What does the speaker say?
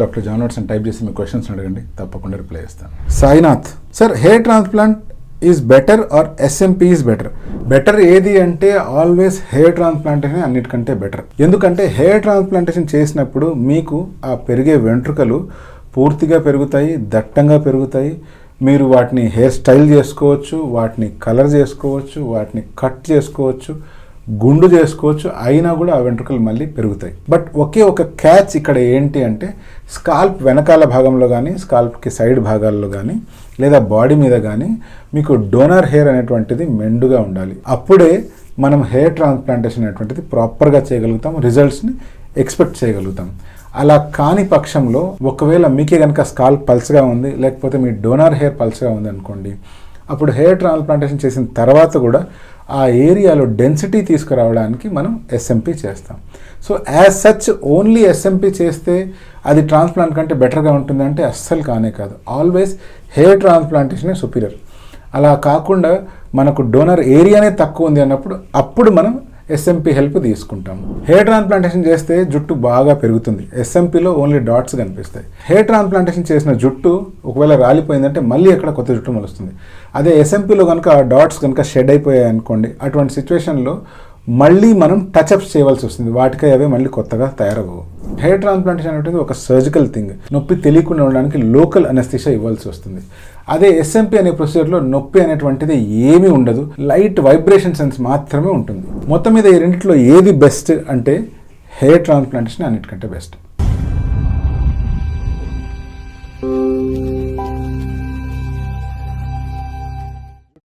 Doctor John Watson type చేసి మీ questions అడగండి, తప్పకుండా రిప్లై చేస్తాను. Sainath sir, hair transplant is better or SMP is better? Better ఏది అంటే ఆల్వేస్ హెయిర్ ట్రాన్స్ప్లాంటేషన్ అన్నిటికంటే బెటర్. ఎందుకంటే హెయిర్ ట్రాన్స్ప్లాంటేషన్ చేసినప్పుడు మీకు ఆ పెరిగే వెంట్రుకలు పూర్తిగా పెరుగుతాయి, దట్టంగా పెరుగుతాయి. మీరు వాటిని హెయిర్ స్టైల్ చేసుకోవచ్చు, వాటిని కలర్ చేసుకోవచ్చు, వాటిని కట్ చేసుకోవచ్చు, గుండు చేసుకోవచ్చు, అయినా కూడా ఆ వెంట్రుకలు మళ్ళీ పెరుగుతాయి. బట్ ఒకే ఒక క్యాచ్ ఇక్కడ ఏంటి అంటే స్కాల్ప్ వెనకాల భాగంలో కానీ, స్కాల్ప్కి సైడ్ భాగాల్లో కానీ, లేదా బాడీ మీద కానీ మీకు డోనర్ హెయిర్ అనేటువంటిది మెండుగా ఉండాలి. అప్పుడే మనం హెయిర్ ట్రాన్స్ప్లాంటేషన్ అనేటువంటిది ప్రాపర్గా చేయగలుగుతాం, రిజల్ట్స్ని ఎక్స్పెక్ట్ చేయగలుగుతాం. అలా కాని పక్షంలో ఒకవేళ మీకే కనుక స్కాల్ప్ పల్చగా ఉంది, లేకపోతే మీ డోనర్ హెయిర్ పల్చగా ఉంది అనుకోండి, అప్పుడు హెయిర్ ట్రాన్స్ప్లాంటేషన్ చేసిన తర్వాత కూడా ఆ ఏరియాలో డెన్సిటీ తీసుకురావడానికి మనం ఎస్ఎంపీ చేస్తాం. So as such only SMP చేస్తే అది ట్రాన్స్ప్లాంట్ కంటే బెటర్గా ఉంటుందంటే అస్సలు కానే కాదు. ఆల్వేస్ హెయిర్ ట్రాన్స్ప్లాంటేషనే సుపీరియర్. అలా కాకుండా మనకు డోనర్ ఏరియానే తక్కువ ఉంది అన్నప్పుడు అప్పుడు మనం ఎస్ఎంపీ హెల్ప్ తీసుకుంటాం. హెయిర్ ట్రాన్స్ప్లాంటేషన్ చేస్తే జుట్టు బాగా పెరుగుతుంది, ఎస్ఎంపీలో ఓన్లీ డాట్స్ కనిపిస్తాయి. హెయిర్ ట్రాన్స్ప్లాంటేషన్ చేసిన జుట్టు ఒకవేళ రాలిపోయిందంటే మళ్ళీ ఎక్కడ కొత్త జుట్టు మొలుస్తుంది. అదే ఎస్ఎంపీలో కనుక ఆ డాట్స్ కనుక షెడ్ అయిపోయాయి అనుకోండి, అటువంటి సిచ్యువేషన్లో మళ్ళీ మనం టచ్అప్స్ చేయవలసి వస్తుంది, వాటికై అవే మళ్ళీ కొత్తగా తయారవు. హెయిర్ ట్రాన్స్ప్లాంటేషన్ అనేది ఒక సర్జికల్ థింగ్, నొప్పి తెలియకుండా ఉండడానికి లోకల్ అనస్థీషియా ఇవ్వాల్సి వస్తుంది. అదే ఎస్ఎంపీ అనే ప్రొసీజర్లో నొప్పి అనేటువంటిది ఏమీ ఉండదు, లైట్ వైబ్రేషన్ సెన్స్ మాత్రమే ఉంటుంది. మొత్తం మీద ఈ రెండిట్లో ఏది బెస్ట్ అంటే హెయిర్ ట్రాన్స్ప్లాంటేషన్ అన్నిటికంటే బెస్ట్.